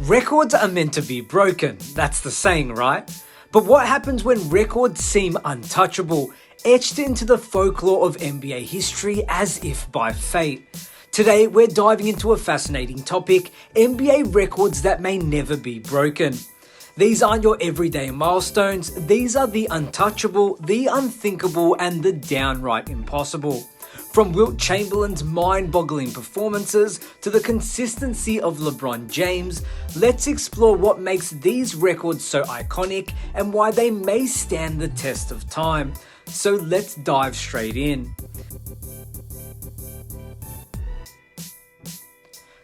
Records are meant to be broken, that's the saying, right? But what happens when records seem untouchable, etched into the folklore of NBA history as if by fate? Today, we're diving into a fascinating topic, NBA records that may never be broken. These aren't your everyday milestones, these are the untouchable, the unthinkable, and the downright impossible. From Wilt Chamberlain's mind-boggling performances to the consistency of LeBron James, let's explore what makes these records so iconic and why they may stand the test of time. So let's dive straight in.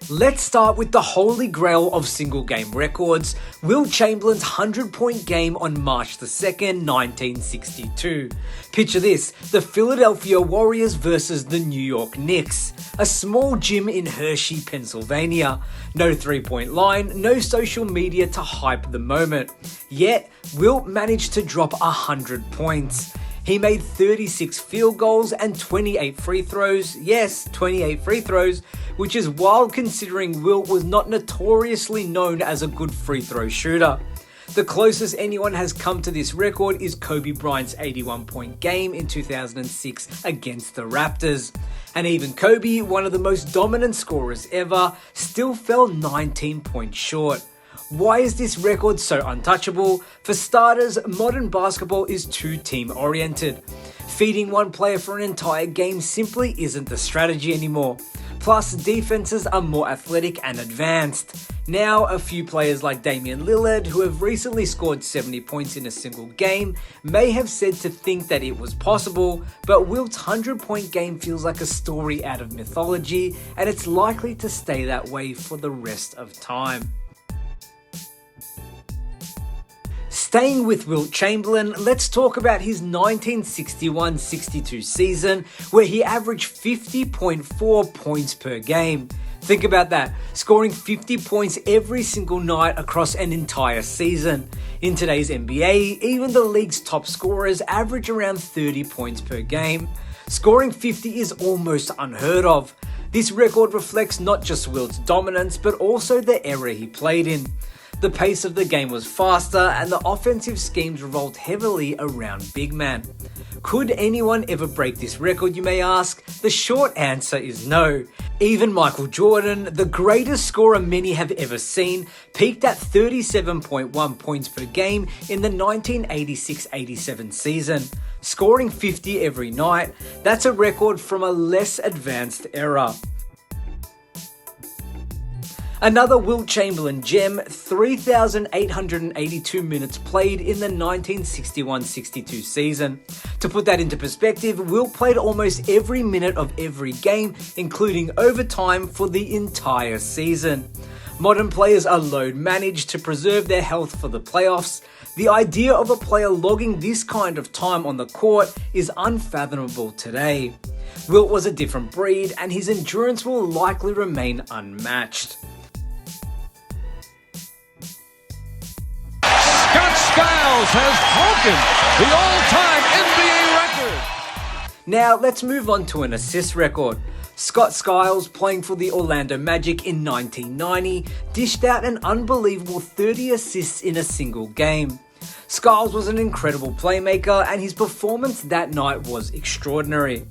Let's start with the holy grail of single-game records, Wilt Chamberlain's 100-point game on March 2nd, 1962. Picture this, the Philadelphia Warriors versus the New York Knicks, a small gym in Hershey, Pennsylvania. No three-point line, no social media to hype the moment. Yet, Wilt managed to drop 100 points. He made 36 field goals and 28 free throws. Yes, 28 free throws, which is wild considering Wilt was not notoriously known as a good free throw shooter. The closest anyone has come to this record is Kobe Bryant's 81-point game in 2006 against the Raptors. And even Kobe, one of the most dominant scorers ever, still fell 19 points short. Why is this record so untouchable? For starters, modern basketball is too team-oriented. Feeding one player for an entire game simply isn't the strategy anymore. Plus, defenses are more athletic and advanced. Now, a few players like Damian Lillard, who have recently scored 70 points in a single game, may have said to think that it was possible, but Wilt's 100-point game feels like a story out of mythology, and it's likely to stay that way for the rest of time. Staying with Wilt Chamberlain, let's talk about his 1961-62 season, where he averaged 50.4 points per game. Think about that, scoring 50 points every single night across an entire season. In today's NBA, even the league's top scorers average around 30 points per game. Scoring 50 is almost unheard of. This record reflects not just Wilt's dominance, but also the era he played in. The pace of the game was faster and the offensive schemes revolved heavily around big man. Could anyone ever break this record, you may ask? The short answer is no. Even Michael Jordan, the greatest scorer many have ever seen, peaked at 37.1 points per game in the 1986-87 season. Scoring 50 every night, that's a record from a less advanced era. Another Wilt Chamberlain gem, 3,882 minutes played in the 1961-62 season. To put that into perspective, Wilt played almost every minute of every game, including overtime for the entire season. Modern players are load managed to preserve their health for the playoffs. The idea of a player logging this kind of time on the court is unfathomable today. Wilt was a different breed, and his endurance will likely remain unmatched. Skiles has broken the all-time NBA record. Now let's move on to an assist record. Scott Skiles, playing for the Orlando Magic in 1990, dished out an unbelievable 30 assists in a single game. Skiles was an incredible playmaker and his performance that night was extraordinary.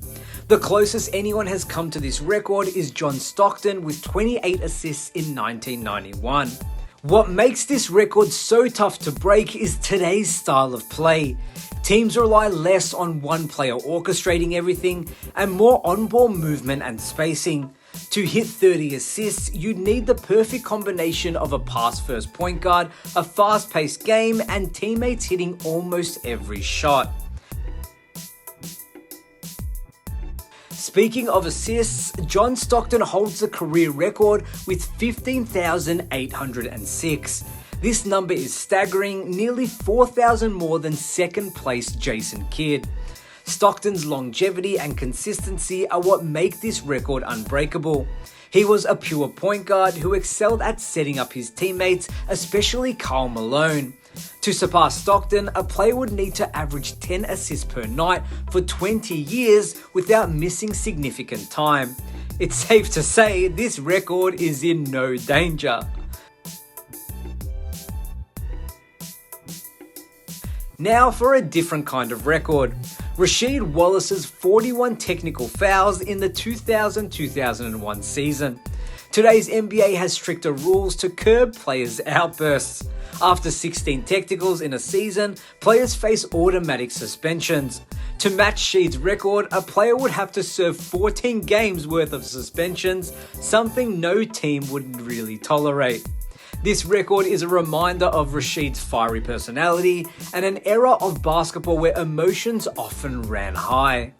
The closest anyone has come to this record is John Stockton with 28 assists in 1991. What makes this record so tough to break is today's style of play. Teams rely less on one player orchestrating everything and more on-ball movement and spacing. To hit 30 assists, you'd need the perfect combination of a pass-first point guard, a fast-paced game, and teammates hitting almost every shot. Speaking of assists, John Stockton holds the career record with 15,806. This number is staggering, nearly 4,000 more than second-place Jason Kidd. Stockton's longevity and consistency are what make this record unbreakable. He was a pure point guard who excelled at setting up his teammates, especially Karl Malone. To surpass Stockton, a player would need to average 10 assists per night for 20 years without missing significant time. It's safe to say this record is in no danger. Now for a different kind of record. Rasheed Wallace's 41 technical fouls in the 2000-2001 season. Today's NBA has stricter rules to curb players' outbursts. After 16 technicals in a season, players face automatic suspensions. To match Sheed's record, a player would have to serve 14 games worth of suspensions, something no team would really tolerate. This record is a reminder of Rasheed's fiery personality and an era of basketball where emotions often ran high.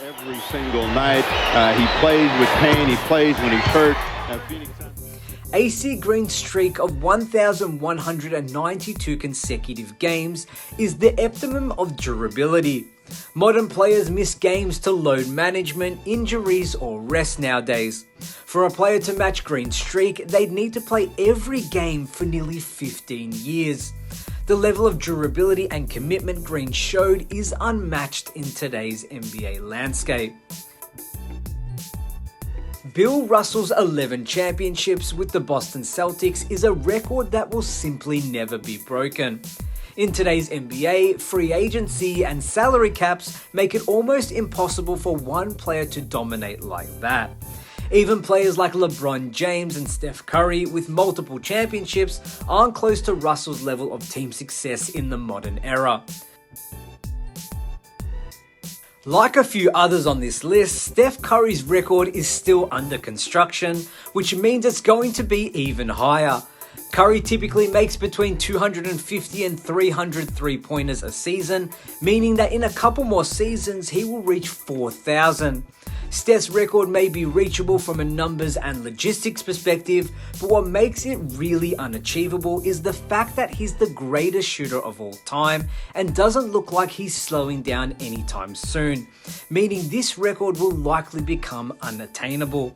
Every single night, he plays with pain, he plays when he's hurt. AC Green's streak of 1,192 consecutive games is the epitome of durability. Modern players miss games to load management, injuries, or rest nowadays. For a player to match Green's streak, they'd need to play every game for nearly 15 years. The level of durability and commitment Green showed is unmatched in today's NBA landscape. Bill Russell's 11 championships with the Boston Celtics is a record that will simply never be broken. In today's NBA, free agency and salary caps make it almost impossible for one player to dominate like that. Even players like LeBron James and Steph Curry with multiple championships aren't close to Russell's level of team success in the modern era. Like a few others on this list, Steph Curry's record is still under construction, which means it's going to be even higher. Curry typically makes between 250 and 300 three-pointers a season, meaning that in a couple more seasons he will reach 4,000. Steph's record may be reachable from a numbers and logistics perspective, but what makes it really unachievable is the fact that he's the greatest shooter of all time and doesn't look like he's slowing down anytime soon, meaning this record will likely become unattainable.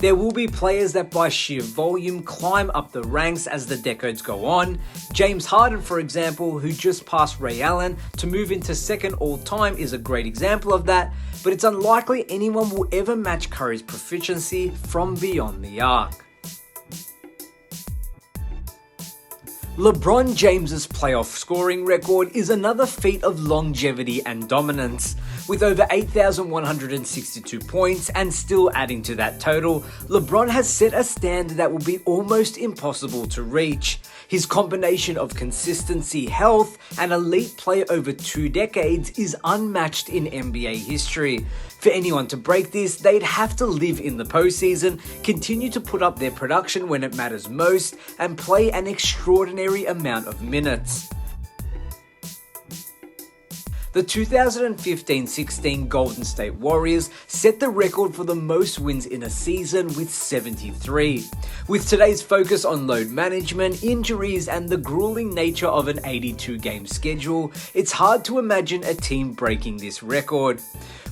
There will be players that by sheer volume climb up the ranks as the decades go on. James Harden, for example, who just passed Ray Allen to move into second all-time, is a great example of that, but it's unlikely anyone will ever match Curry's proficiency from beyond the arc. LeBron James's playoff scoring record is another feat of longevity and dominance. With over 8,162 points and still adding to that total, LeBron has set a standard that will be almost impossible to reach. His combination of consistency, health, and elite play over 2 decades is unmatched in NBA history. For anyone to break this, they'd have to live in the postseason, continue to put up their production when it matters most, and play an extraordinary amount of minutes. The 2015-16 Golden State Warriors set the record for the most wins in a season with 73. With today's focus on load management, injuries, and the grueling nature of an 82-game schedule, it's hard to imagine a team breaking this record.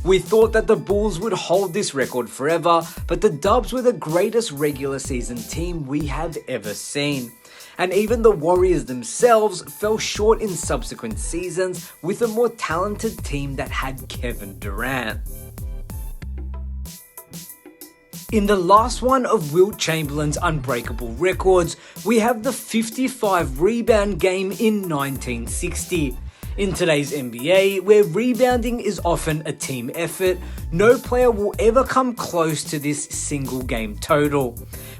We thought that the Bulls would hold this record forever, but the Dubs were the greatest regular season team we have ever seen. And even the Warriors themselves fell short in subsequent seasons with a more talented team that had Kevin Durant. In the last one of Wilt Chamberlain's unbreakable records, we have the 55 rebound game in 1960. In today's NBA, where rebounding is often a team effort, no player will ever come close to this single game total.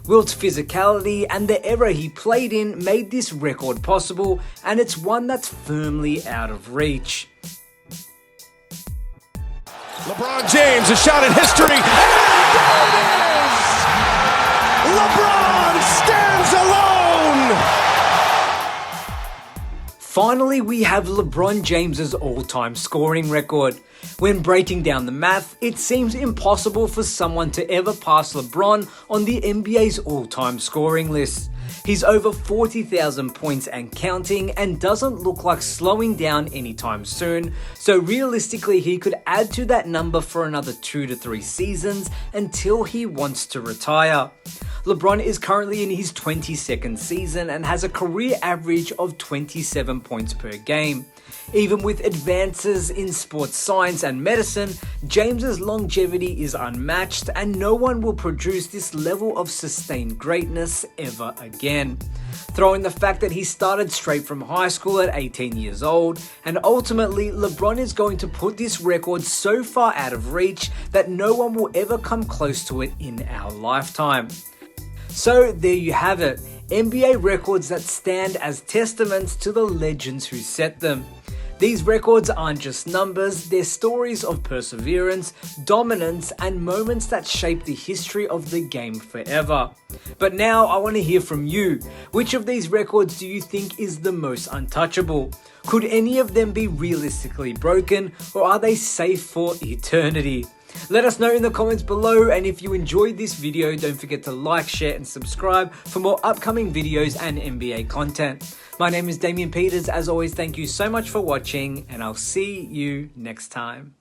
Wilt's physicality and the era he played in made this record possible, and it's one that's firmly out of reach. LeBron James, a shot at history. And it is! LeBron stands alone! Finally, we have LeBron James's all-time scoring record. When breaking down the math, it seems impossible for someone to ever pass LeBron on the NBA's all-time scoring list. He's over 40,000 points and counting and doesn't look like slowing down anytime soon, so realistically he could add to that number for another 2 to 3 seasons until he wants to retire. LeBron is currently in his 22nd season and has a career average of 27 points per game. Even with advances in sports science and medicine, James's longevity is unmatched and no one will produce this level of sustained greatness ever again. Throw in the fact that he started straight from high school at 18 years old, and ultimately LeBron is going to put this record so far out of reach that no one will ever come close to it in our lifetime. So there you have it, NBA records that stand as testaments to the legends who set them. These records aren't just numbers, they're stories of perseverance, dominance, and moments that shape the history of the game forever. But now I want to hear from you. Which of these records do you think is the most untouchable? Could any of them be realistically broken, or are they safe for eternity? Let us know in the comments below, and if you enjoyed this video, don't forget to like, share, and subscribe for more upcoming videos and NBA content. My name is Damian Peters. As always, thank you so much for watching, and I'll see you next time.